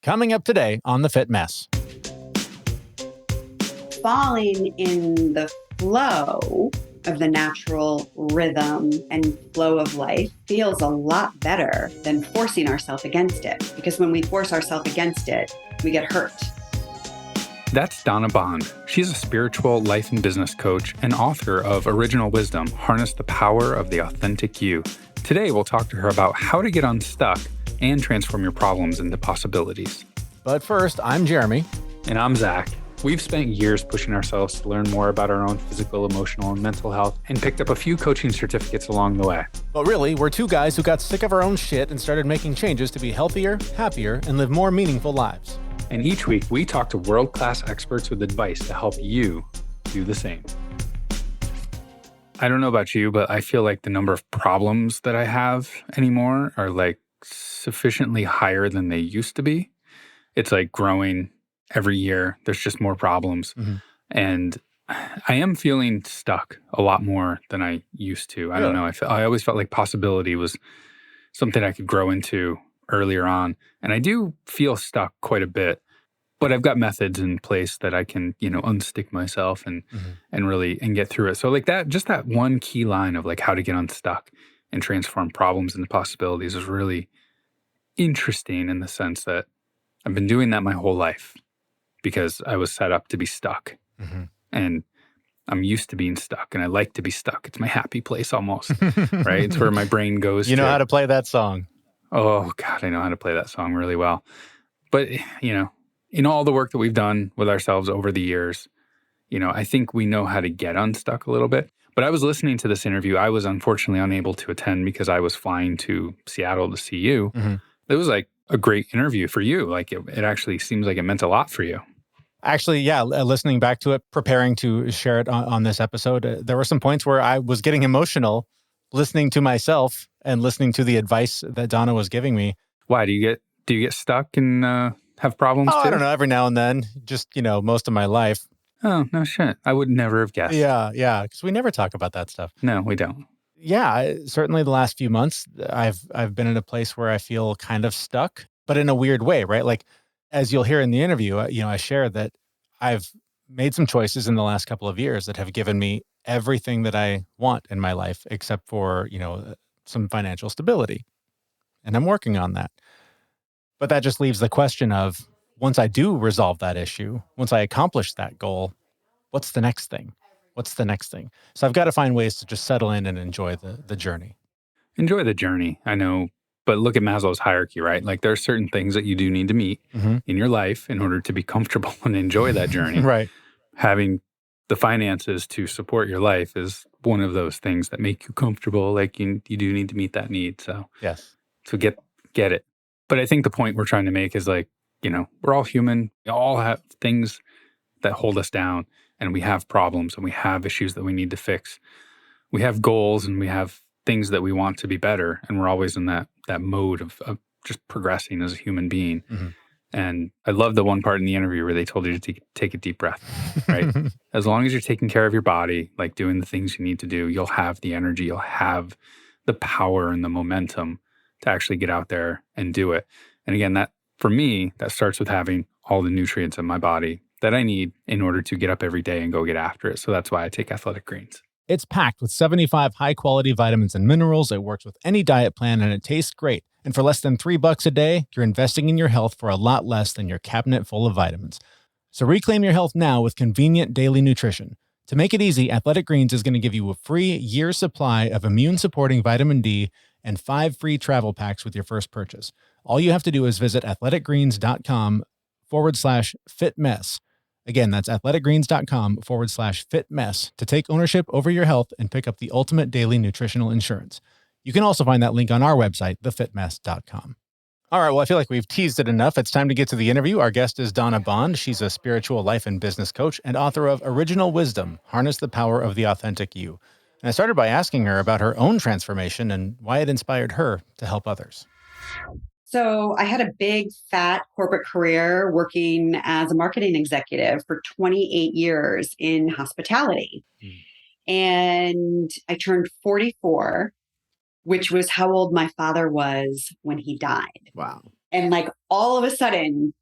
Coming up today on The Fit Mess. Falling in the flow of the natural rhythm and flow of life feels a lot better than forcing ourselves against it. Because when we force ourselves against it, we get hurt. That's Donna Bond. She's a spiritual life and business coach and author of Original Wisdom, Harness the Power of the Authentic You. Today, we'll talk to her about how to get unstuck and transform your problems into possibilities. But first, I'm Jeremy. And I'm Zach. We've spent years pushing ourselves to learn more about our own physical, emotional, and mental health and picked up a few coaching certificates along the way. But really, we're two guys who got sick of our own shit and started making changes to be healthier, happier, and live more meaningful lives. And each week, we talk to world-class experts with advice to help you do the same. I don't know about you, but I feel like the number of problems that I have anymore are like sufficiently higher than they used to be. It's like growing every year. There's just more problems. Mm-hmm. And I am feeling stuck a lot more than I used to. I don't know. I always felt like possibility was something I could grow into earlier on. And I do feel stuck quite a bit. But I've got methods in place that I can, unstick myself and really get through it. So like that one key line of like how to get unstuck and transform problems into possibilities is really interesting in the sense that I've been doing that my whole life because I was set up to be stuck. Mm-hmm. And I'm used to being stuck and I like to be stuck. It's my happy place almost, right? It's where my brain goes You know how to play that song. Oh, God, I know how to play that song really well. But, in all the work that we've done with ourselves over the years, I think we know how to get unstuck a little bit. But I was listening to this interview. I was unfortunately unable to attend because I was flying to Seattle to see you. Mm-hmm. It was like a great interview for you. Like it actually seems like it meant a lot for you. Actually, yeah, listening back to it, preparing to share it on this episode, there were some points where I was getting emotional listening to myself and listening to the advice that Donna was giving me. Why? Do you get stuck and have problems too? I don't know, every now and then, just, most of my life. Oh, no shit. I would never have guessed. Yeah, because we never talk about that stuff. No, we don't. Yeah, certainly the last few months, I've been in a place where I feel kind of stuck, but in a weird way, right? Like, as you'll hear in the interview, I share that I've made some choices in the last couple of years that have given me everything that I want in my life, except for, some financial stability. And I'm working on that. But that just leaves the question of, once I do resolve that issue, once I accomplish that goal, what's the next thing? What's the next thing? So I've got to find ways to just settle in and enjoy the journey. Enjoy the journey, I know. But look at Maslow's hierarchy, right? Like there are certain things that you do need to meet in your life in order to be comfortable and enjoy that journey. Right. Having the finances to support your life is one of those things that make you comfortable. Like you do need to meet that need. So yes. So get it. But I think the point we're trying to make is like, we're all human. We all have things that hold us down and we have problems and we have issues that we need to fix. We have goals and we have things that we want to be better. And we're always in that mode of just progressing as a human being. Mm-hmm. And I love the one part in the interview where they told you to take a deep breath, right? As long as you're taking care of your body, like doing the things you need to do, you'll have the energy, you'll have the power and the momentum to actually get out there and do it. And again, that for me, that starts with having all the nutrients in my body that I need in order to get up every day and go get after it. So that's why I take Athletic Greens. It's packed with 75 high-quality vitamins and minerals. It works with any diet plan, and it tastes great. And for less than $3 a day, you're investing in your health for a lot less than your cabinet full of vitamins. So reclaim your health now with convenient daily nutrition. To make it easy, Athletic Greens is going to give you a free year's supply of immune-supporting vitamin D and 5 free travel packs with your first purchase. All you have to do is visit athleticgreens.com/fitmess. Again, that's athleticgreens.com/fitmess to take ownership over your health and pick up the ultimate daily nutritional insurance. You can also find that link on our website, thefitmess.com. All right, well, I feel like we've teased it enough. It's time to get to the interview. Our guest is Donna Bond. She's a spiritual life and business coach and author of Original Wisdom, Harness the Power of the Authentic You. And I started by asking her about her own transformation and why it inspired her to help others. So I had a big, fat corporate career working as a marketing executive for 28 years in hospitality. And I turned 44, which was how old my father was when he died. Wow. And like all of a sudden,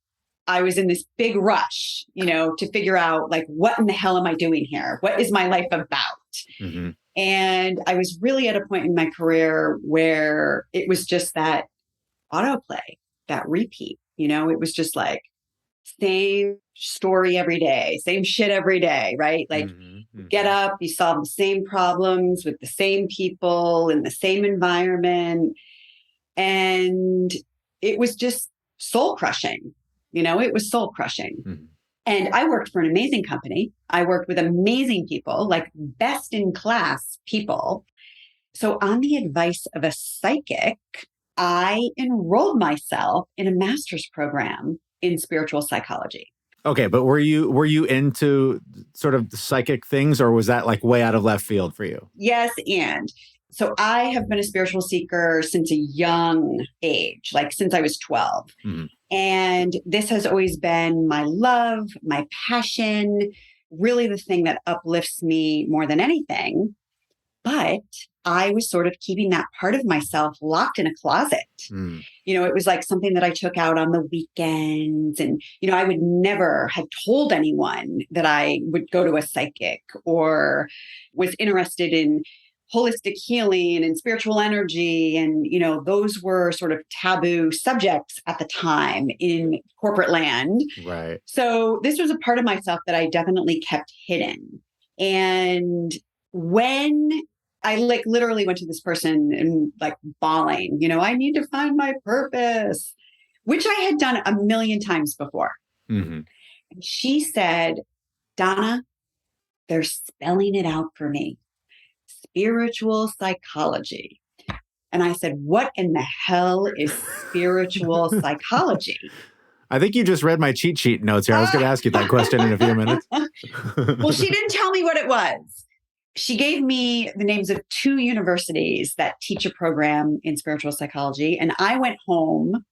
I was in this big rush, to figure out like, what in the hell am I doing here? What is my life about? Mm-hmm. And I was really at a point in my career where it was just that autoplay, that repeat, it was just like same story every day, same shit every day, right? Like Mm-hmm. get up, you solve the same problems with the same people in the same environment. And it was just soul crushing. It was soul crushing. Mm-hmm. And I worked for an amazing company. I worked with amazing people, like best in class people. So, on the advice of a psychic, I enrolled myself in a master's program in spiritual psychology. Okay, but were you into sort of the psychic things, or was that like way out of left field for you? Yes, and so I have been a spiritual seeker since a young age, like since I was 12. Mm-hmm. And this has always been my love, my passion, really the thing that uplifts me more than anything. But I was sort of keeping that part of myself locked in a closet. Mm. It was like something that I took out on the weekends. And, I would never have told anyone that I would go to a psychic or was interested in holistic healing and spiritual energy. And, those were sort of taboo subjects at the time in corporate land. Right. So this was a part of myself that I definitely kept hidden. And when I like literally went to this person and like bawling, I need to find my purpose, which I had done a million times before. Mm-hmm. And she said, Donna, they're spelling it out for me. Spiritual psychology. And I said, what in the hell is spiritual psychology? I think you just read my cheat sheet notes here. I was going to ask you that question in a few minutes. Well, she didn't tell me what it was. She gave me the names of 2 universities that teach a program in spiritual psychology. And I went home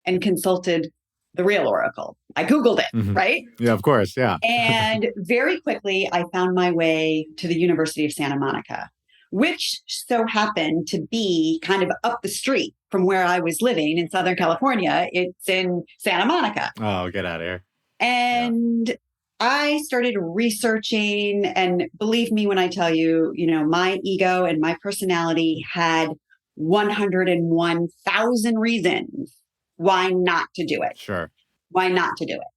and consulted the real Oracle. I Googled it, Mm-hmm. right? Yeah, of course. Yeah. And very quickly, I found my way to the University of Santa Monica, which so happened to be kind of up the street from where I was living in Southern California. It's in Santa Monica. Oh, get out of here. And I started researching, and believe me when I tell you, my ego and my personality had 101,000 reasons why not to do it. Sure. Why not to do it?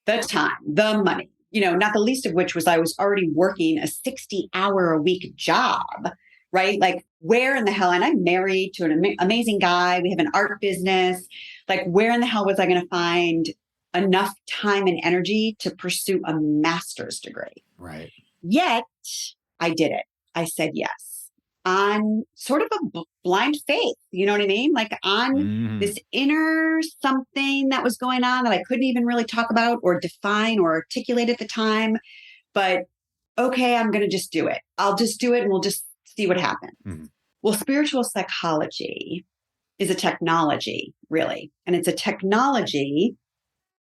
The time, the money, not the least of which was I was already working a 60-hour-a-week job, right? Like where in the hell, and I'm married to an amazing guy. We have an art business. Like where in the hell was I going to find enough time and energy to pursue a master's degree? Right. Yet I did it. I said yes on sort of a blind faith. You know what I mean? Like on this inner something that was going on that I couldn't even really talk about or define or articulate at the time. But okay, I'm going to just do it. I'll just do it and we'll just see what happens. Mm-hmm. Well, spiritual psychology is a technology, really. And it's a technology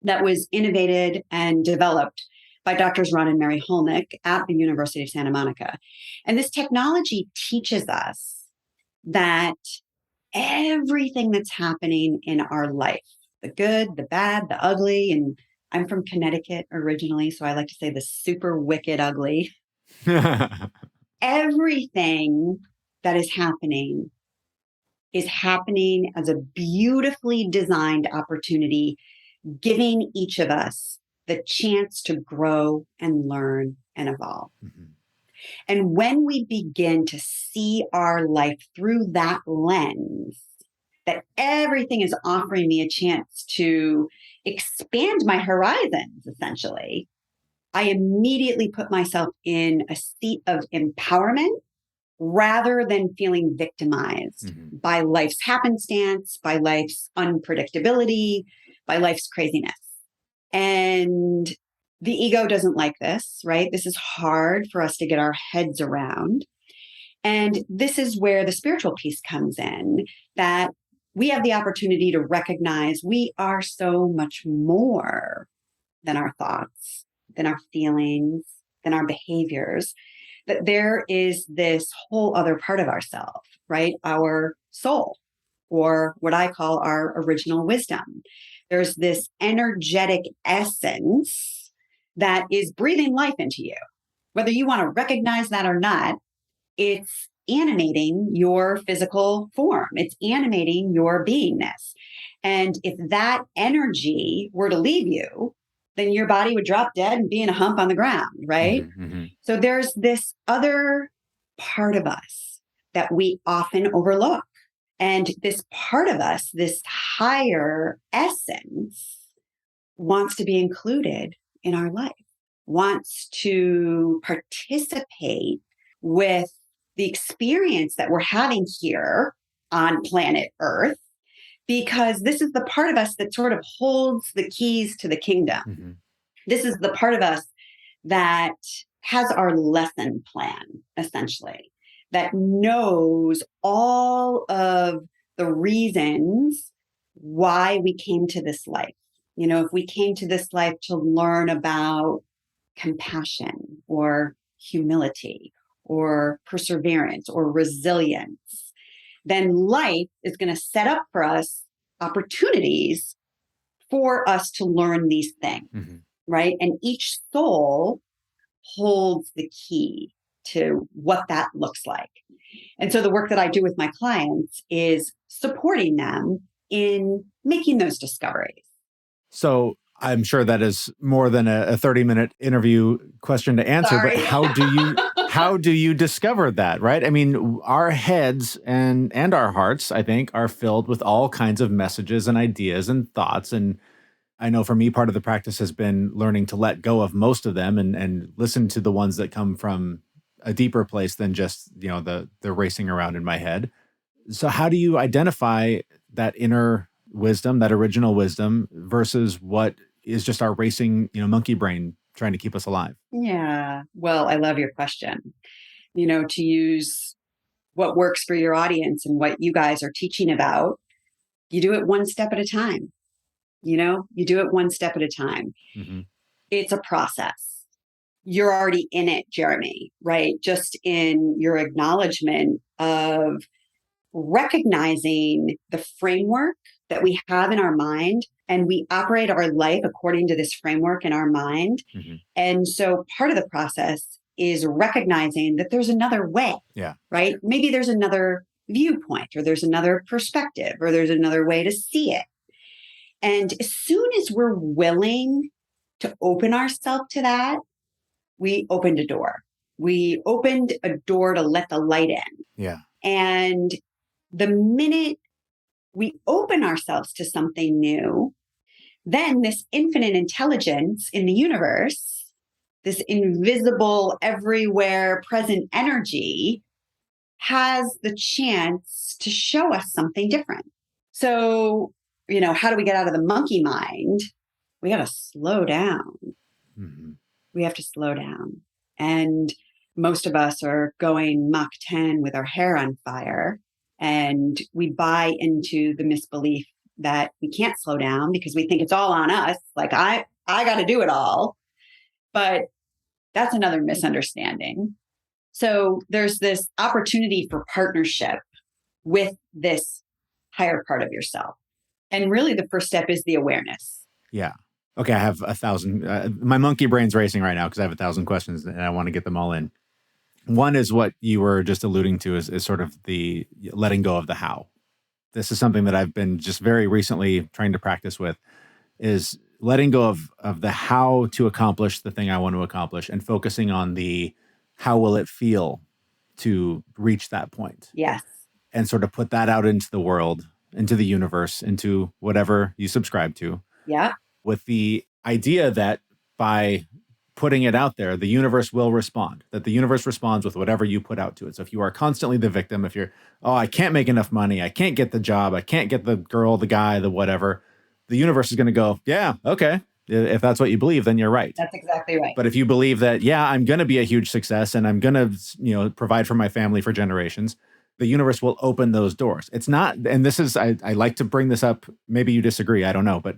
that was innovated and developed by Doctors Ron and Mary Holnick at the University of Santa Monica. And this technology teaches us that everything that's happening in our life, the good, the bad, the ugly, and I'm from Connecticut originally, so I like to say the super wicked ugly. Everything that is happening as a beautifully designed opportunity, giving each of us the chance to grow and learn and evolve. Mm-hmm. And when we begin to see our life through that lens, that everything is offering me a chance to expand my horizons, essentially, I immediately put myself in a seat of empowerment rather than feeling victimized by life's happenstance, by life's unpredictability, by life's craziness. And the ego doesn't like this, right? This is hard for us to get our heads around. And this is where the spiritual piece comes in, that we have the opportunity to recognize we are so much more than our thoughts, than our feelings, than our behaviors, that there is this whole other part of ourselves, right? Our soul, or what I call our original wisdom. There's this energetic essence that is breathing life into you. Whether you want to recognize that or not, it's animating your physical form. It's animating your beingness. And if that energy were to leave you, then your body would drop dead and be in a hump on the ground, right? So there's this other part of us that we often overlook. And this part of us, this higher essence, wants to be included in our life, wants to participate with the experience that we're having here on planet Earth, because this is the part of us that sort of holds the keys to the kingdom. This is the part of us that has our lesson plan, essentially, that knows all of the reasons why we came to this life. You know, if we came to this life to learn about compassion or humility or perseverance or resilience, then life is going to set up for us opportunities for us to learn these things, right? And each soul holds the key to what that looks like. And so the work that I do with my clients is supporting them in making those discoveries. So I'm sure that is more than a 30-minute interview question to answer, Sorry. but how do you discover that, right? I mean, our heads and our hearts, I think, are filled with all kinds of messages and ideas and thoughts. And I know for me, part of the practice has been learning to let go of most of them and listen to the ones that come from a deeper place than just, you know, the racing around in my head. So how do you identify that inner wisdom, that original wisdom, versus what is just our racing, you know, monkey brain trying to keep us alive? Yeah. Well, I love your question. You know, to use what works for your audience and what you guys are teaching about, you do it one step at a time. You know, you do it one step at a time. It's a process. You're already in it, Jeremy, right? Just in your acknowledgement of recognizing the framework that we have in our mind, and we operate our life according to this framework in our mind. And so part of the process is recognizing that there's another way, right? Maybe there's another viewpoint, or there's another perspective, or there's another way to see it. And as soon as we're willing to open ourselves to that, we opened a door. We opened a door to let the light in. And the minute we open ourselves to something new, then this infinite intelligence in the universe, this invisible, everywhere present energy, has the chance to show us something different. So, you know, how do we get out of the monkey mind? We got to slow down. We have to slow down. And most of us are going Mach 10 with our hair on fire. And we buy into the misbelief that we can't slow down because we think it's all on us. Like, I got to do it all. But that's another misunderstanding. So there's this opportunity for partnership with this higher part of yourself. And really the first step is the awareness. Okay, I have 1,000. My monkey brain's racing right now because I have 1,000 questions and I want to get them all in. One is what you were just alluding to is sort of the letting go of the how. This is something that I've been just very recently trying to practice with, is letting go of the how to accomplish the thing I want to accomplish and focusing on the how will it feel to reach that point. Yes. And sort of put that out into the world, into the universe, into whatever you subscribe to. Yeah. With the idea that by putting it out there, the universe will respond, that the universe responds with whatever you put out to it. So if you are constantly the victim, if you're, oh, I can't make enough money, I can't get the job, I can't get the girl, the guy, the whatever, the universe is going to go, yeah, okay. If that's what you believe, then you're right. That's exactly right. But if you believe that, yeah, I'm going to be a huge success and I'm going to, you know, provide for my family for generations, the universe will open those doors. It's not, and this is, I like to bring this up, maybe you disagree, I don't know, but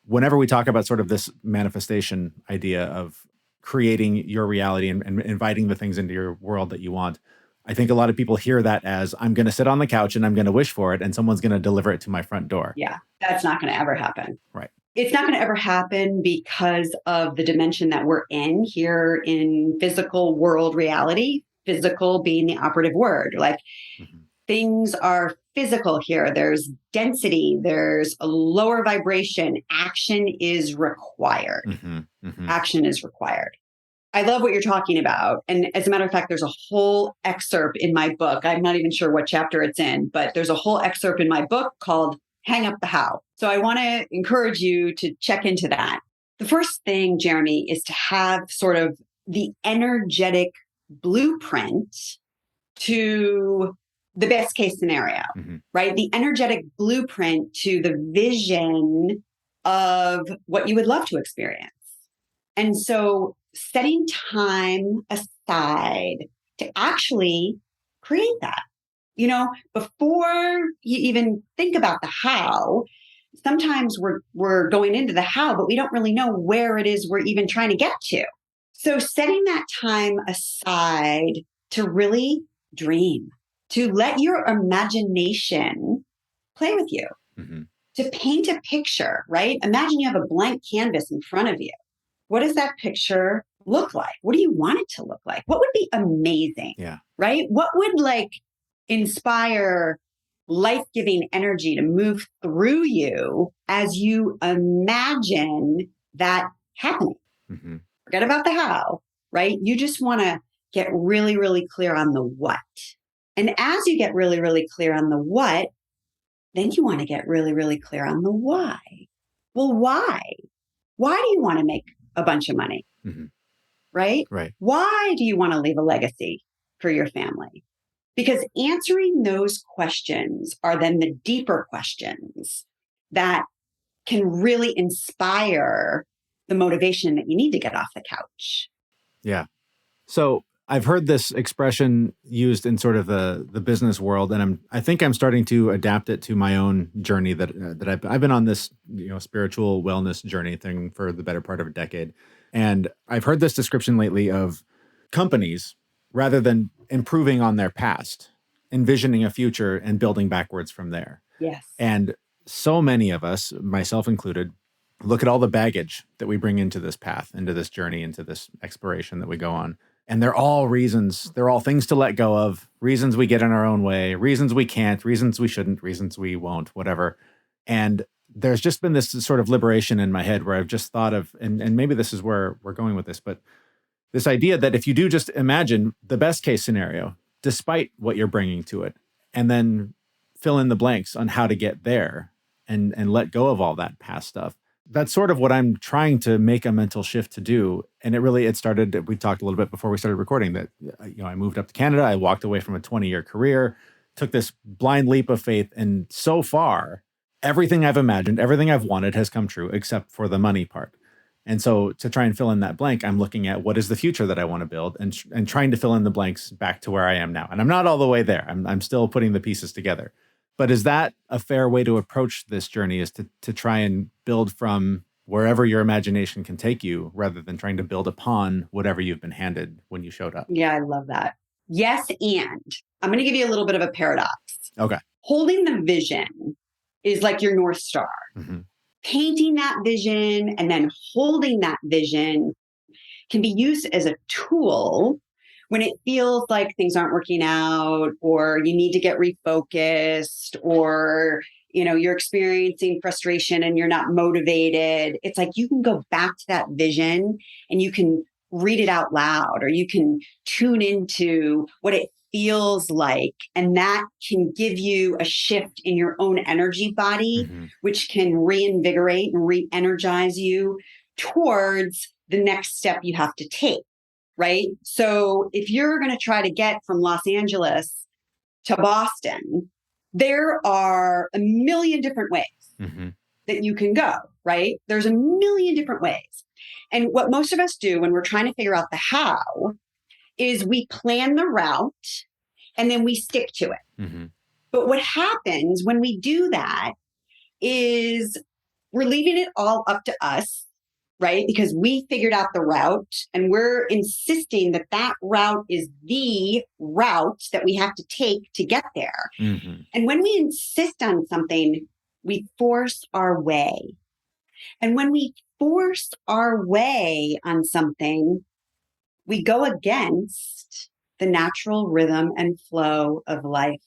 whenever we talk about sort of this manifestation idea of creating your reality and inviting the things into your world that you want, I think a lot of people hear that as I'm going to sit on the couch and I'm going to wish for it and someone's going to deliver it to my front door. Yeah, that's not going to ever happen. Right. It's not going to ever happen because of the dimension that we're in here in physical world reality, physical being the operative word. Like things are physical here. There's density, there's a lower vibration. Action is required. Action is required. I love what you're talking about. And as a matter of fact, there's a whole excerpt in my book. I'm not even sure what chapter it's in, but there's a whole excerpt in my book called Hang Up the How. So I want to encourage you to check into that. The first thing, Jeremy, is to have sort of the energetic blueprint to the best case scenario, right? The energetic blueprint to the vision of what you would love to experience. And so setting time aside to actually create that, before you even think about the how, sometimes we're going into the how, but we don't really know where it is we're even trying to get to. So setting that time aside to really dream, to let your imagination play with you, to paint a picture, right? Imagine you have a blank canvas in front of you. What does that picture look like? What do you want it to look like? What would be amazing? Yeah. Right? What would inspire life-giving energy to move through you as you imagine that happening? Forget about the how, right? You just want to get really, really clear on the what. And as you get really, really clear on the what, then you want to get really, really clear on the why. Well, why? Why do you want to make a bunch of money? Right? Right. Why do you want to leave a legacy for your family? Because answering those questions are then the deeper questions that can really inspire the motivation that you need to get off the couch. Yeah. So I've heard this expression used in sort of the business world, and I think I'm starting to adapt it to my own journey that I've been on this spiritual wellness journey thing for the better part of a decade, and I've heard this description lately of companies, rather than improving on their past, envisioning a future and building backwards from there. Yes. And so many of us, myself included, look at all the baggage that we bring into this path, into this journey, into this exploration that we go on. And they're all reasons, they're all things to let go of, reasons we get in our own way, reasons we can't, reasons we shouldn't, reasons we won't, whatever. And there's just been this sort of liberation in my head where I've just thought of, and maybe this is where we're going with this, but this idea that if you do just imagine the best case scenario, despite what you're bringing to it, and then fill in the blanks on how to get there and let go of all that past stuff. That's sort of what I'm trying to make a mental shift to do. And it started, we talked a little bit before we started recording that, I moved up to Canada. I walked away from a 20-year career, took this blind leap of faith. And so far, everything I've imagined, everything I've wanted has come true, except for the money part. And so to try and fill in that blank, I'm looking at what is the future that I want to build and trying to fill in the blanks back to where I am now. And I'm not all the way there. I'm still putting the pieces together. But is that a fair way to approach this journey, is to try and build from wherever your imagination can take you rather than trying to build upon whatever you've been handed when you showed up? Yeah, I love that. Yes, and I'm going to give you a little bit of a paradox. Okay. Holding the vision is like your North Star. Painting that vision and then holding that vision can be used as a tool when it feels like things aren't working out, or you need to get refocused, or you're experiencing frustration and you're not motivated. It's like you can go back to that vision and you can read it out loud, or you can tune into what it feels like, and that can give you a shift in your own energy body, which can reinvigorate and re-energize you towards the next step you have to take. Right? So if you're going to try to get from Los Angeles to Boston, there are a million different ways that you can go, right? There's a million different ways. And what most of us do when we're trying to figure out the how is we plan the route and then we stick to it. But what happens when we do that is we're leaving it all up to us right? Because we figured out the route and we're insisting that that route is the route that we have to take to get there. Mm-hmm. And when we insist on something, we force our way. And when we force our way on something, we go against the natural rhythm and flow of life.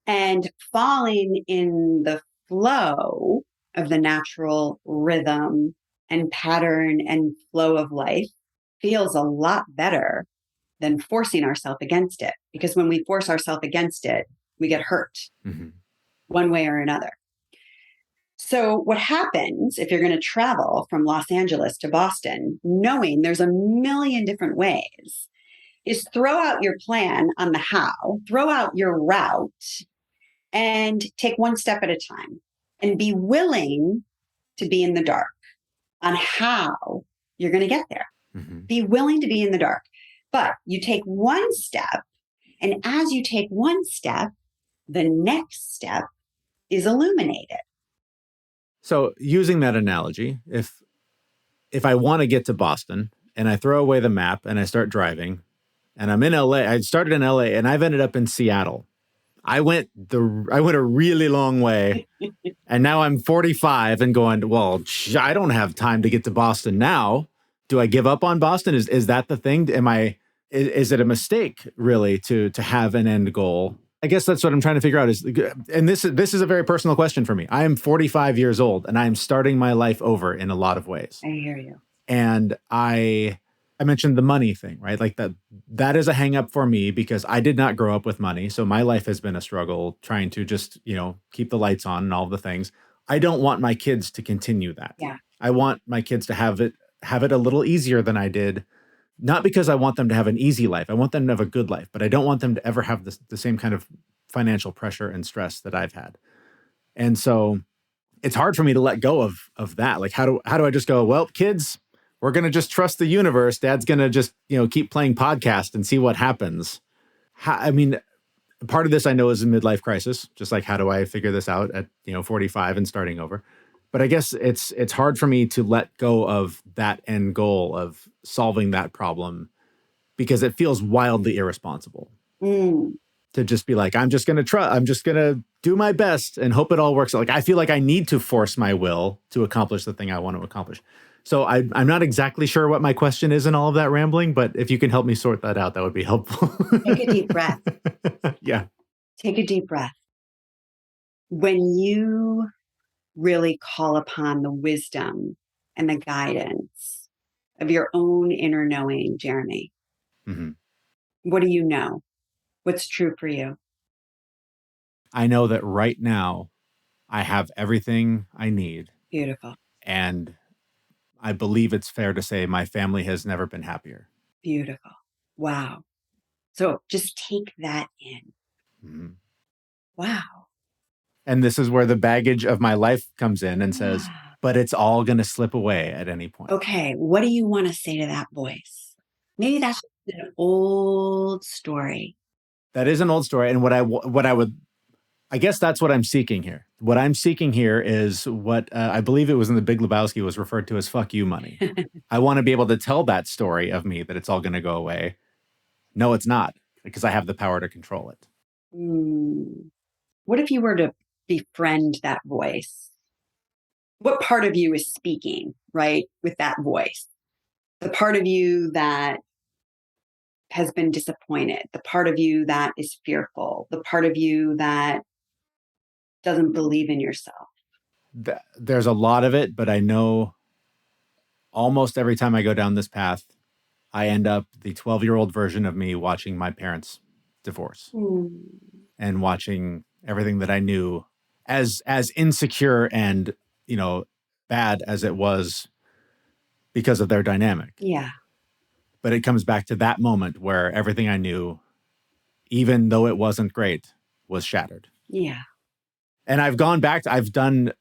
And falling in the flow of the natural rhythm and pattern and flow of life feels a lot better than forcing ourselves against it. Because when we force ourselves against it, we get hurt one way or another. So what happens if you're going to travel from Los Angeles to Boston, knowing there's a million different ways, is throw out your plan on the how, throw out your route, and take one step at a time and be willing to be in the dark on how you're going to get there. Be willing to be in the dark. But you take one step, and as you take one step, the next step is illuminated. So using that analogy, if I want to get to Boston and I throw away the map and I start driving and I'm in LA, I started in LA and I've ended up in Seattle. I went a really long way and now I'm 45 and going, well, I don't have time to get to Boston now. Do I give up on Boston? Is that the thing? Is it a mistake really to have an end goal? I guess that's what I'm trying to figure out and this is a very personal question for me. I am 45 years old and I'm starting my life over in a lot of ways. I hear you. And I mentioned the money thing, right? Like that is a hang up for me because I did not grow up with money. So my life has been a struggle trying to just, keep the lights on and all the things. I don't want my kids to continue that. Yeah. I want my kids to have it a little easier than I did. Not because I want them to have an easy life. I want them to have a good life, but I don't want them to ever have the same kind of financial pressure and stress that I've had. And so it's hard for me to let go of that. Like, how do I just go, well, kids, we're going to just trust the universe. Dad's going to just, keep playing podcast and see what happens. Part of this I know is a midlife crisis, just like how do I figure this out at, 45 and starting over. But I guess it's hard for me to let go of that end goal of solving that problem because it feels wildly irresponsible to just be like, I'm just going to do my best and hope it all works out. Like, I feel like I need to force my will to accomplish the thing I want to accomplish. So I'm not exactly sure what my question is in all of that rambling, but if you can help me sort that out, that would be helpful. Take a deep breath. Yeah. Take a deep breath. When you really call upon the wisdom and the guidance of your own inner knowing, Jeremy, what do you know? What's true for you? I know that right now I have everything I need. Beautiful. And I believe it's fair to say my family has never been happier. Beautiful. Wow. So just take that in. Wow. And this is where the baggage of my life comes in and says, but it's all going to slip away at any point. Okay. What do you want to say to that voice? Maybe that's an old story. That is an old story. And I guess that's what I'm seeking here. What I'm seeking here is what I believe it was in The Big Lebowski was referred to as fuck you money. I want to be able to tell that story of me that it's all going to go away. No, it's not, because I have the power to control it. What if you were to befriend that voice? What part of you is speaking, right, with that voice? The part of you that has been disappointed, the part of you that is fearful, the part of you that doesn't believe in yourself. There's a lot of it, but I know almost every time I go down this path, I end up the 12-year-old version of me watching my parents divorce and watching everything that I knew as insecure and, bad as it was because of their dynamic. Yeah. But it comes back to that moment where everything I knew, even though it wasn't great, was shattered. Yeah. And I've done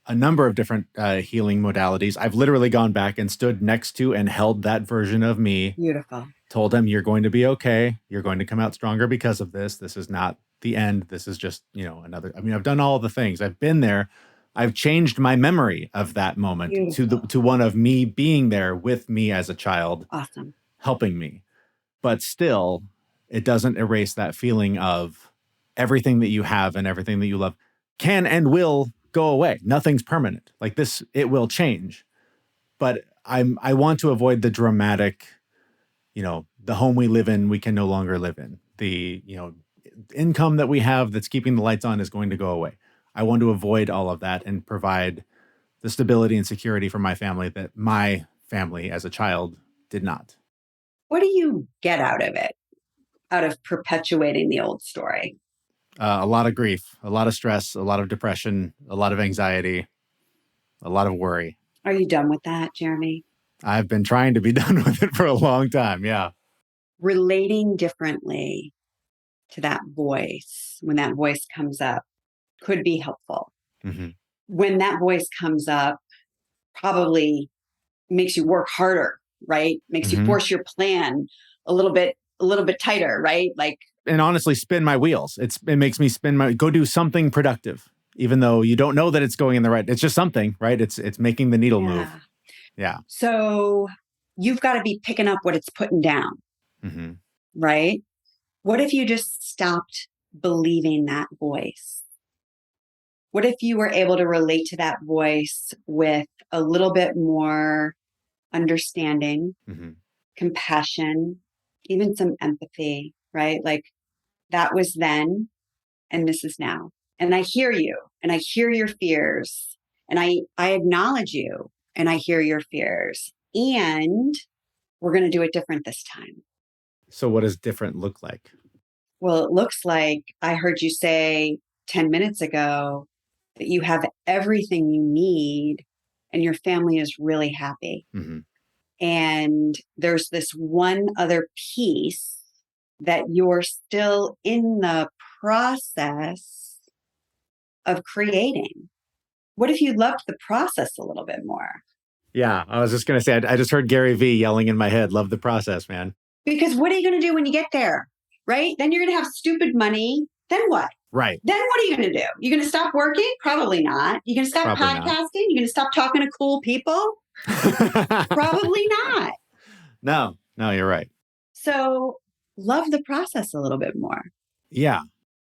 a number of different healing modalities. I've literally gone back and stood next to and held that version of me. Beautiful. Told him, you're going to be okay. You're going to come out stronger because of this. This is not the end. This is just, another. I've done all the things. I've been there, I've changed my memory of that moment Beautiful. to one of me being there with me as a child, Awesome. helping me. But still, it doesn't erase that feeling of everything that you have and everything that you love can and will go away. Nothing's permanent. Like this, it will change. But I want to avoid the dramatic, the home we live in, we can no longer live in. The, income that we have that's keeping the lights on is going to go away. I want to avoid all of that and provide the stability and security for my family that my family as a child did not. What do you get out of it? Out of perpetuating the old story? A lot of grief, a lot of stress, a lot of depression, a lot of anxiety, a lot of worry. Are you done with that, Jeremy? I've been trying to be done with it for a long time. Yeah. Relating differently to that voice, when that voice comes up, could be helpful. Mm-hmm. When that voice comes up, probably makes you work harder, right? Makes you force your plan a little bit tighter, right? Like, and honestly, spin my wheels. It makes me go do something productive, even though you don't know that it's going in the right. It's just something, right? It's making the needle move. Yeah. So you've got to be picking up what it's putting down, right? What if you just stopped believing that voice? What if you were able to relate to that voice with a little bit more understanding, compassion, even some empathy, right? Like that was then and this is now. And I hear you and I hear your fears and I acknowledge you and I hear your fears and we're going to do it different this time. So what does different look like? Well, it looks like I heard you say 10 minutes ago that you have everything you need and your family is really happy. And there's this one other piece that you're still in the process of creating. What if you loved the process a little bit more? Yeah, I was just going to say, I just heard Gary Vee yelling in my head, love the process, man. Because what are you going to do when you get there, right? Then you're going to have stupid money. Then what? Right. Then what are you going to do? You're going to stop working? Probably not. You're going to stop podcasting? You're going to stop talking to cool people? Probably not. No, you're right. So love the process a little bit more. Yeah.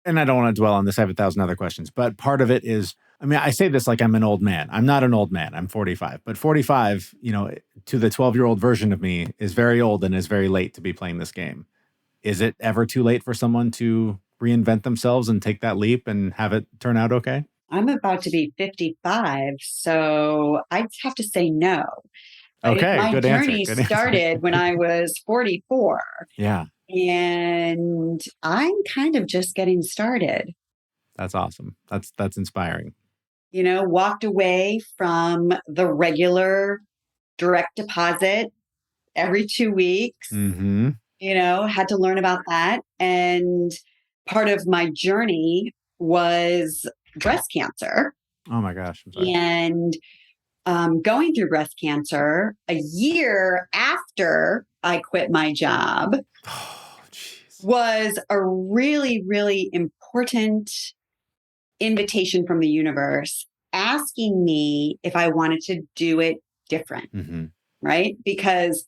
And I don't want to dwell on this. I have 1,000 other questions, but part of it is, I say this like I'm an old man. I'm not an old man. I'm 45, but 45, to the 12-year-old version of me is very old and is very late to be playing this game. Is it ever too late for someone to reinvent themselves and take that leap and have it turn out okay? I'm about to be 55, so I'd have to say no. Okay, my good journey answer. started when I was 44. Yeah. And I'm kind of just getting started. That's awesome. That's inspiring. Walked away from the regular direct deposit every 2 weeks. Had to learn about that. And part of my journey was breast cancer. Oh my gosh. I'm sorry. And going through breast cancer a year after I quit my job was a really, really important invitation from the universe asking me if I wanted to do it different, right? Because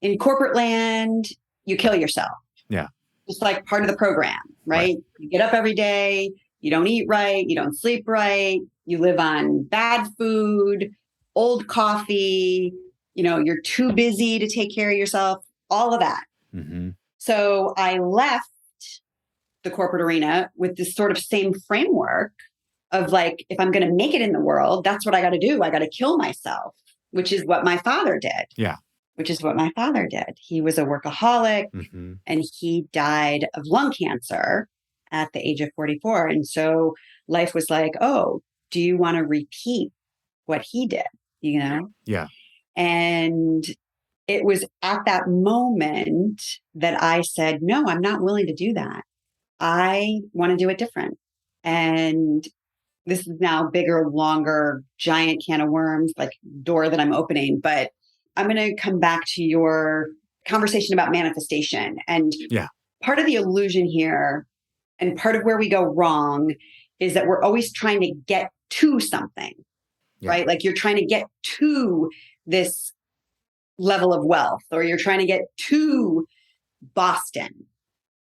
in corporate land, you kill yourself. Yeah. Just like part of the program, right? You get up every day, you don't eat right, you don't sleep right, you live on bad food, old coffee, you're too busy to take care of yourself, all of that. So I left the corporate arena with this sort of same framework of like, if I'm going to make it in the world, that's what I got to do. I got to kill myself, which is what my father did. Yeah. Which is what my father did. He was a workaholic and he died of lung cancer at the age of 44. And so life was like, oh, do you want to repeat what he did? Yeah. And it was at that moment that I said, no, I'm not willing to do that. I want to do it different. And this is now bigger, longer, giant can of worms, like door that I'm opening. But I'm going to come back to your conversation about manifestation. And part of the illusion here and part of where we go wrong is that we're always trying to get to something, right? Like you're trying to get to this level of wealth, or you're trying to get to Boston.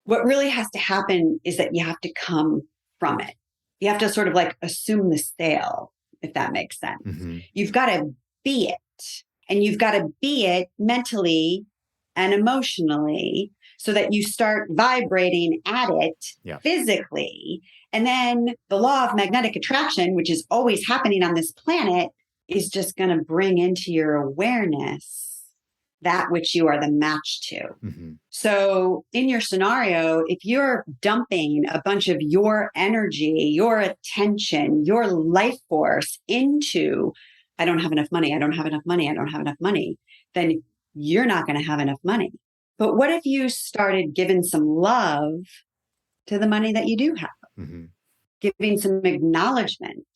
What really has to happen is that you have to come from it. You have to sort of like assume the sail, if that makes sense. Mm-hmm. You've got to be it, and you've got to be it mentally and emotionally so that you start vibrating at it physically. And then the law of magnetic attraction, which is always happening on this planet, is just going to bring into your awareness that which you are the match to. Mm-hmm. So in your scenario, if you're dumping a bunch of your energy, your attention, your life force into, I don't have enough money, I don't have enough money, I don't have enough money, then you're not going to have enough money. But what if you started giving some love to the money that you do have? Mm-hmm. Giving some acknowledgement,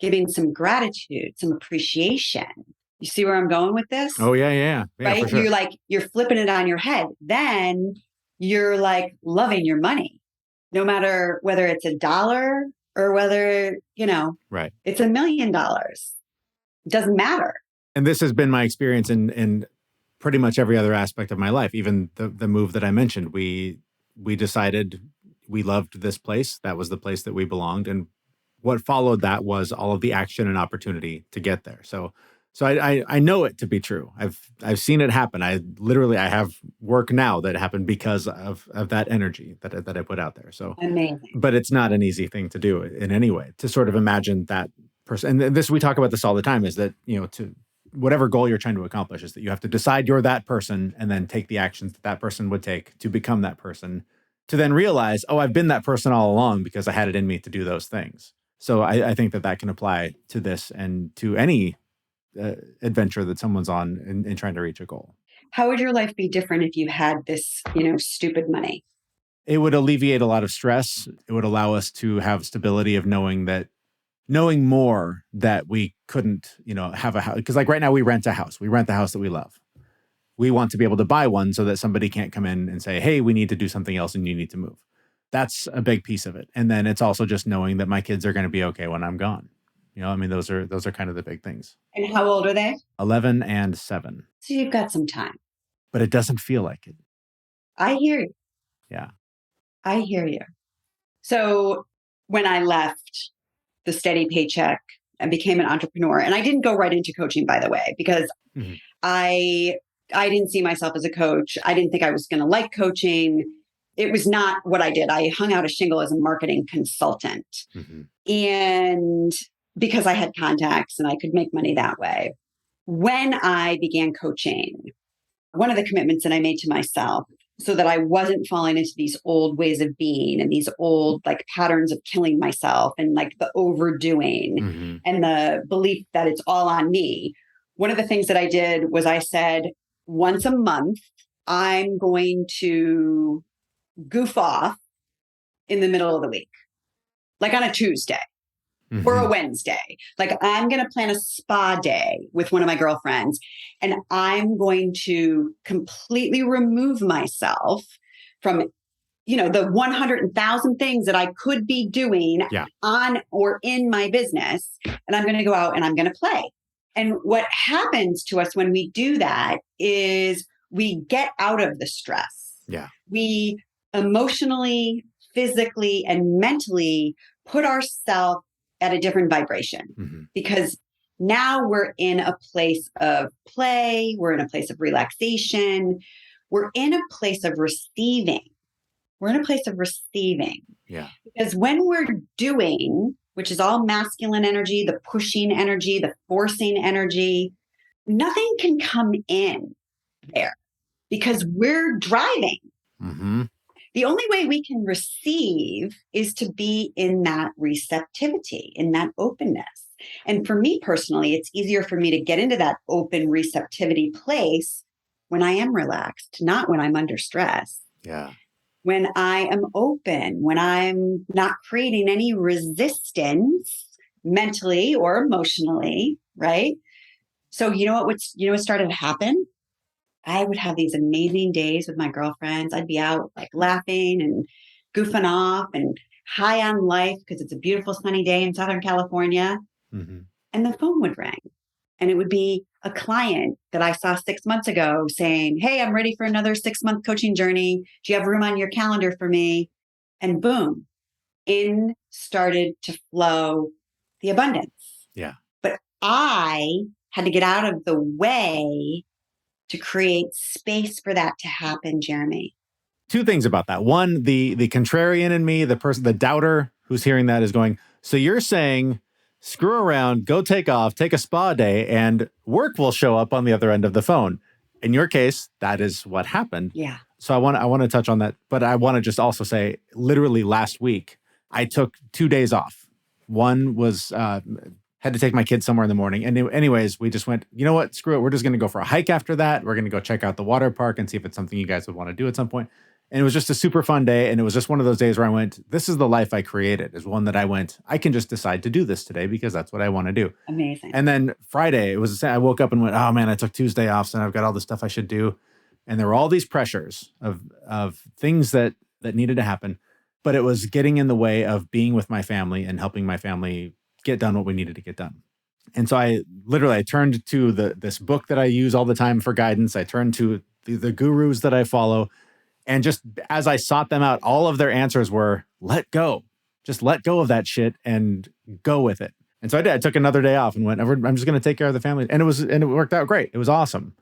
giving some gratitude, some appreciation. You see where I'm going with this? Oh, yeah, right? For sure. You're flipping it on your head. Then you're like loving your money, no matter whether it's $1 or whether, Right. it's $1 million. It doesn't matter. And this has been my experience in pretty much every other aspect of my life. Even the move that I mentioned, we decided we loved this place. That was the place that we belonged. And what followed that was all of the action and opportunity to get there. So I know it to be true. I've seen it happen. I have work now that happened because of that energy that I put out there. So amazing. But it's not an easy thing to do in any way, to sort of imagine that person. And this, we talk about this all the time, is that, to whatever goal you're trying to accomplish, is that you have to decide you're that person and then take the actions that person would take to become that person, to then realize, oh, I've been that person all along because I had it in me to do those things. So I think that can apply to this and to any adventure that someone's on in trying to reach a goal. How would your life be different if you had this, stupid money? It would alleviate a lot of stress. It would allow us to have stability of knowing more that we couldn't, have a house. Because like right now we rent a house. We rent the house that we love. We want to be able to buy one so that somebody can't come in and say, hey, we need to do something else and you need to move. That's a big piece of it. And then it's also just knowing that my kids are going to be okay when I'm gone. Those are kind of the big things. And how old are they? 11 and 7. So you've got some time. But it doesn't feel like it. I hear you. Yeah. I hear you. So when I left the steady paycheck and became an entrepreneur, and I didn't go right into coaching, by the way, because mm-hmm. I didn't see myself as a coach. I didn't think I was going to like coaching. It was not what I did. I hung out a shingle as a marketing consultant. Mm-hmm. And because I had contacts and I could make money that way. When I began coaching, one of the commitments that I made to myself so that I wasn't falling into these old ways of being and these old like patterns of killing myself and like the overdoing mm-hmm. and the belief that it's all on me. One of the things that I did was I said, once a month, I'm going to goof off in the middle of the week, like on a Tuesday. Mm-hmm. Or a Wednesday. Like I'm going to plan a spa day with one of my girlfriends and I'm going to completely remove myself from, the 100,000 things that I could be doing on or in my business. And I'm going to go out and I'm going to play. And what happens to us when we do that is we get out of the stress. Yeah. We emotionally, physically, and mentally put ourselves at a different vibration mm-hmm. because now we're in a place of play. We're in a place of relaxation. We're in a place of receiving. Yeah. Because when we're doing, which is all masculine energy, the pushing energy, the forcing energy, nothing can come in there because we're driving. Mm-hmm. The only way we can receive is to be in that receptivity, in that openness. And for me personally, it's easier for me to get into that open receptivity place when I am relaxed, not when I'm under stress. Yeah. When I am open, when I'm not creating any resistance mentally or emotionally, right? So what started to happen? I would have these amazing days with my girlfriends. I'd be out like laughing and goofing off and high on life because it's a beautiful sunny day in Southern California. Mm-hmm. And the phone would ring. And it would be a client that I saw 6 months ago saying, "Hey, I'm ready for another 6 month coaching journey. Do you have room on your calendar for me?" And boom, in started to flow the abundance. Yeah. But I had to get out of the way to create space for that to happen, Jeremy. Two things about that. One, the contrarian in me, the person, the doubter who's hearing that is going, so you're saying screw around, go take off, take a spa day, and work will show up on the other end of the phone. In your case, that is what happened. Yeah. So I want to touch on that, but I want to just also say, literally last week, I took 2 days off. One was had to take my kids somewhere in the morning, and anyways, we just went. You know what? Screw it. We're just going to go for a hike after that. We're going to go check out the water park and see if it's something you guys would want to do at some point. And it was just a super fun day, and it was just one of those days where I went, "This is the life I created." Is one that I went, I can just decide to do this today because that's what I want to do. Amazing. And then Friday, it was I woke up and went, "Oh man, I took Tuesday off, so I've got all this stuff I should do." And there were all these pressures of things that needed to happen, but it was getting in the way of being with my family and helping my family get done what we needed to get done. And so I turned to this book that I use all the time for guidance. I turned to the gurus that I follow, and just as I sought them out, all of their answers were let go, just let go of that shit and go with it. And so I did. I took another day off and went, I'm just going to take care of the family, and it worked out great. It was awesome.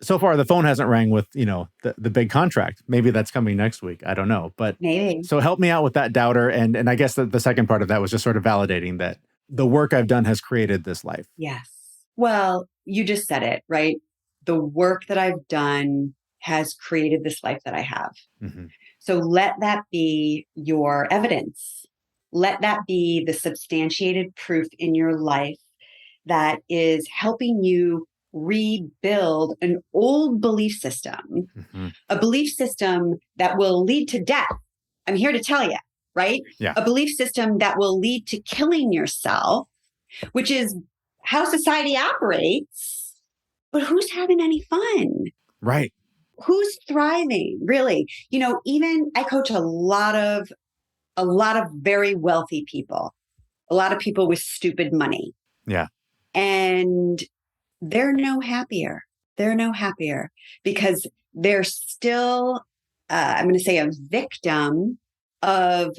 So far, the phone hasn't rang with, the big contract. Maybe that's coming next week. I don't know. But maybe. So help me out with that doubter. And I guess the second part of that was just sort of validating that the work I've done has created this life. Yes. Well, you just said it, right? The work that I've done has created this life that I have. Mm-hmm. So let that be your evidence. Let that be the substantiated proof in your life that is helping you rebuild an old belief system, Mm-hmm. a belief system that will lead to death. I'm here to tell you, right? Yeah. A belief system that will lead to killing yourself, which is how society operates. But who's having any fun? Right. Who's thriving? Really? Even I coach a lot of very wealthy people, a lot of people with stupid money. Yeah. And they're no happier. They're no happier because they're still, I'm going to say, a victim of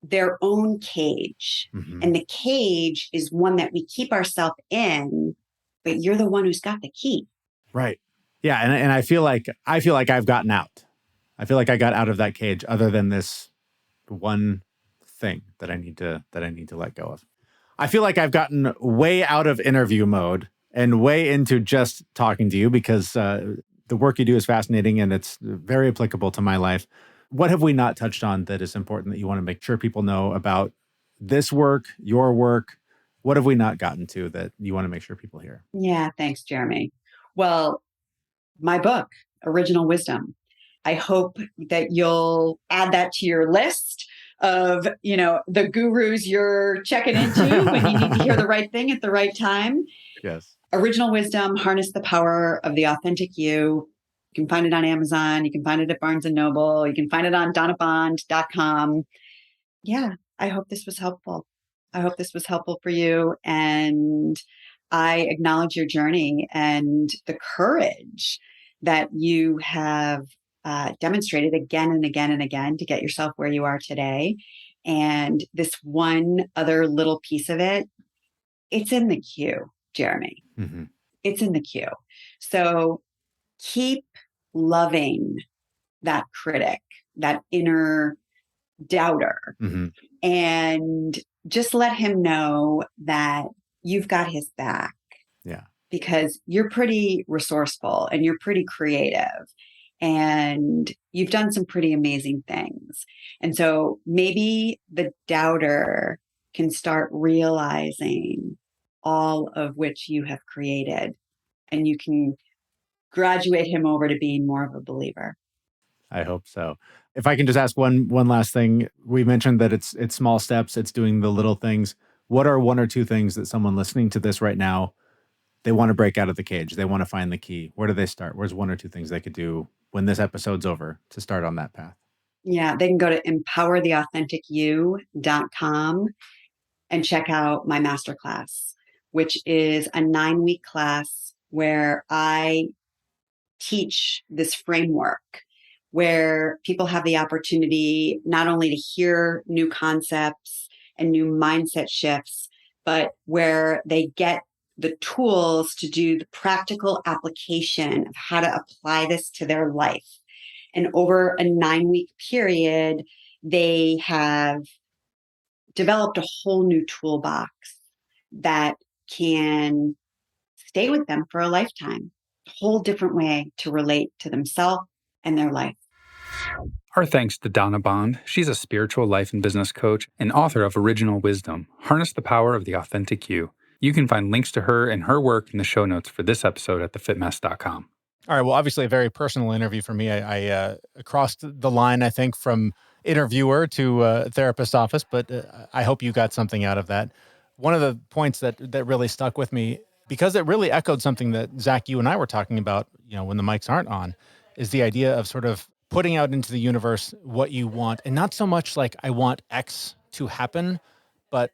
their own cage. Mm-hmm. And the cage is one that we keep ourselves in, but you're the one who's got the key. Right. Yeah. And I feel like I've gotten out. I feel like I got out of that cage other than this one thing that I need to let go of. I feel like I've gotten way out of interview mode and way into just talking to you because the work you do is fascinating and it's very applicable to my life. What have we not touched on that is important that you want to make sure people know about this work, your work? What have we not gotten to that you want to make sure people hear? Yeah, thanks, Jeremy. Well, my book, Original Wisdom. I hope that you'll add that to your list of, the gurus you're checking into when you need to hear the right thing at the right time. Yes. Original Wisdom, Harness the Power of the Authentic You. You can find it on Amazon. You can find it at Barnes & Noble. You can find it on donnabond.com. Yeah, I hope this was helpful. I hope this was helpful for you. And I acknowledge your journey and the courage that you have demonstrated again and again and again to get yourself where you are today. And this one other little piece of it, it's in the queue, Jeremy. Mm-hmm. It's in the queue. So keep loving that critic, that inner doubter, Mm-hmm. and just let him know that you've got his back. Yeah. Because you're pretty resourceful and you're pretty creative and you've done some pretty amazing things. And so maybe the doubter can start realizing all of which you have created, and you can graduate him over to being more of a believer. I hope so. If I can just ask one last thing, we mentioned that it's small steps, it's doing the little things. What are one or two things that someone listening to this right now, they want to break out of the cage, they want to find the key? Where do they start? Where's one or two things they could do when this episode's over to start on that path? Yeah, they can go to empowertheauthenticyou.com and check out my masterclass, which is a 9-week class where I teach this framework where people have the opportunity not only to hear new concepts and new mindset shifts, but where they get the tools to do the practical application of how to apply this to their life. And over a 9-week period, they have developed a whole new toolbox that can stay with them for a lifetime. A whole different way to relate to themselves and their life. Our thanks to Donna Bond. She's a spiritual life and business coach and author of Original Wisdom, Harness the Power of the Authentic You. You can find links to her and her work in the show notes for this episode at thefitmess.com. All right. Well, obviously a very personal interview for me. I crossed the line, I think, from interviewer to therapist's office, but I hope you got something out of that. One of the points that really stuck with me, because it really echoed something that Zach, you and I were talking about, when the mics aren't on, is the idea of sort of putting out into the universe what you want, and not so much like I want X to happen, but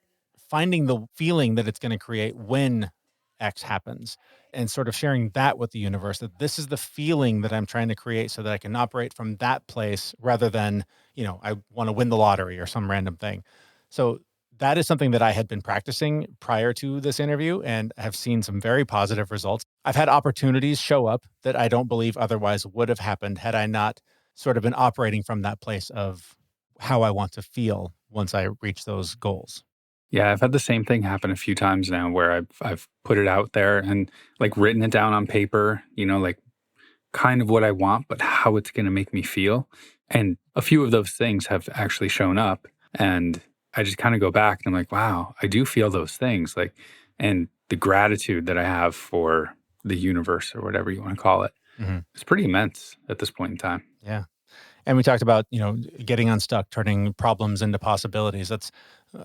finding the feeling that it's going to create when X happens, and sort of sharing that with the universe, that this is the feeling that I'm trying to create so that I can operate from that place rather than, I want to win the lottery or some random thing. So that is something that I had been practicing prior to this interview and have seen some very positive results. I've had opportunities show up that I don't believe otherwise would have happened had I not sort of been operating from that place of how I want to feel once I reach those goals. Yeah, I've had the same thing happen a few times now where I've put it out there and like written it down on paper, like kind of what I want, but how it's going to make me feel. And a few of those things have actually shown up, and I just kind of go back and I'm like, wow, I do feel those things, like, and the gratitude that I have for the universe or whatever you want to call it. Mm-hmm. It's pretty immense at this point in time. Yeah. And we talked about, getting unstuck, turning problems into possibilities.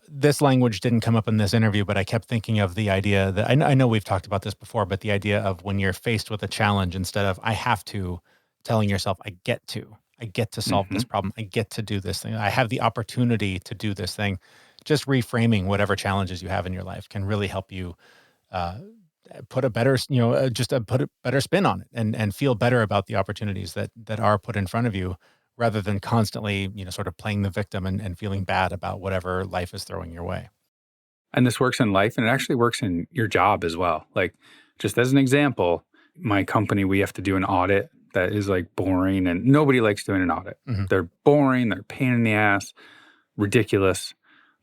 This language didn't come up in this interview, but I kept thinking of the idea that I know we've talked about this before, but the idea of when you're faced with a challenge, instead of I have to, telling yourself, I get to solve this problem. I get to do this thing. I have the opportunity to do this thing. Just reframing whatever challenges you have in your life can really help you put a better, put a better spin on it and feel better about the opportunities that are put in front of you, rather than constantly, sort of playing the victim and feeling bad about whatever life is throwing your way. And this works in life, and it actually works in your job as well. Like, just as an example, my company, we have to do an audit that is like boring, and nobody likes doing an audit. Mm-hmm. They're boring, they're a pain in the ass, ridiculous.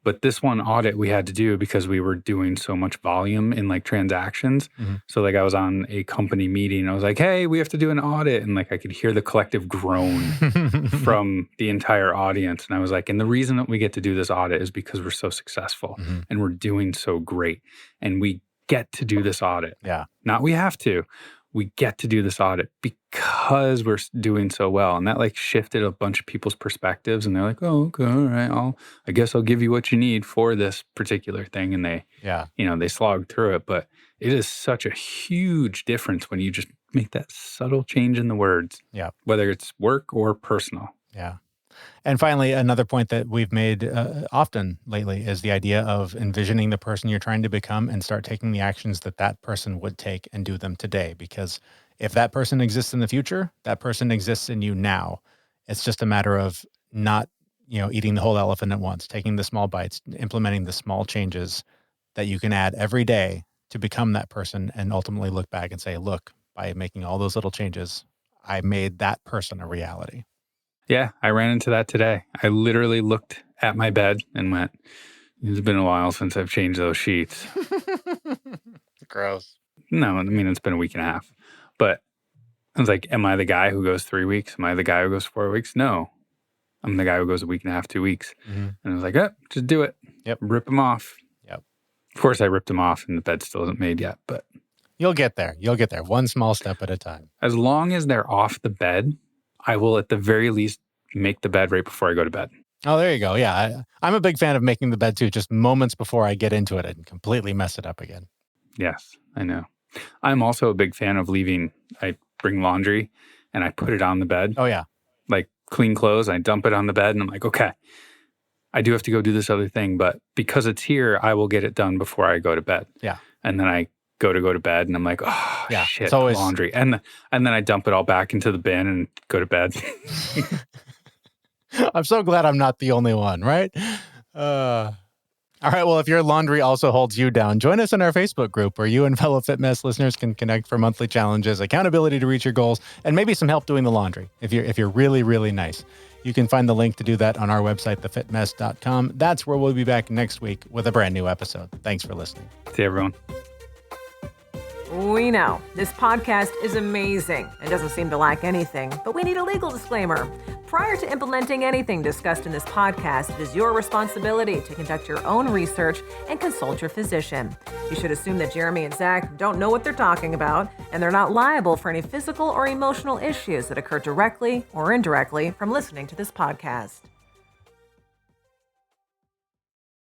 But this one audit we had to do because we were doing so much volume in like transactions. Mm-hmm. So like I was on a company meeting. I was like, hey, we have to do an audit. And like I could hear the collective groan from the entire audience. And I was like, and the reason that we get to do this audit is because we're so successful and we're doing so great. And we get to do this audit. Yeah. Not we have to. We get to do this audit because we're doing so well. And that like shifted a bunch of people's perspectives. And they're like, oh, okay, all right, I guess I'll give you what you need for this particular thing. And they, they slogged through it. But it is such a huge difference when you just make that subtle change in the words. Yeah. Whether it's work or personal. Yeah. And finally, another point that we've made often lately is the idea of envisioning the person you're trying to become and start taking the actions that person would take and do them today. Because if that person exists in the future, that person exists in you now. It's just a matter of not, eating the whole elephant at once, taking the small bites, implementing the small changes that you can add every day to become that person, and ultimately look back and say, look, by making all those little changes, I made that person a reality. Yeah, I ran into that today. I literally looked at my bed and went, it's been a while since I've changed those sheets. Gross. No, I mean, it's been a week and a half. But I was like, am I the guy who goes 3 weeks? Am I the guy who goes 4 weeks? No. I'm the guy who goes a week and a half, 2 weeks. And I was like, just do it. Yep. Rip them off. Yep. Of course, I ripped them off and the bed still isn't made yet. But you'll get there. You'll get there. One small step at a time. As long as they're off the bed, I will at the very least make the bed right before I go to bed. Oh, there you go. Yeah. I'm a big fan of making the bed too, just moments before I get into it and completely mess it up again. Yes, I know. I'm also a big fan of I bring laundry and I put it on the bed. Oh, yeah. Like clean clothes. I dump it on the bed and I'm like, okay, I do have to go do this other thing, but because it's here, I will get it done before I go to bed. Yeah. And then I go to bed and I'm like, oh, Yeah, shit, it's always laundry. And then I dump it all back into the bin and go to bed. I'm so glad I'm not the only one, right? All right. Well, if your laundry also holds you down, join us in our Facebook group where you and fellow Fit Mess listeners can connect for monthly challenges, accountability to reach your goals, and maybe some help doing the laundry if you're really, really nice. You can find the link to do that on our website, thefitmess.com. That's where we'll be back next week with a brand new episode. Thanks for listening. See everyone. We know this podcast is amazing and doesn't seem to lack anything, but we need a legal disclaimer. Prior to implementing anything discussed in this podcast, it is your responsibility to conduct your own research and consult your physician. You should assume that Jeremy and Zach don't know what they're talking about, and they're not liable for any physical or emotional issues that occur directly or indirectly from listening to this podcast.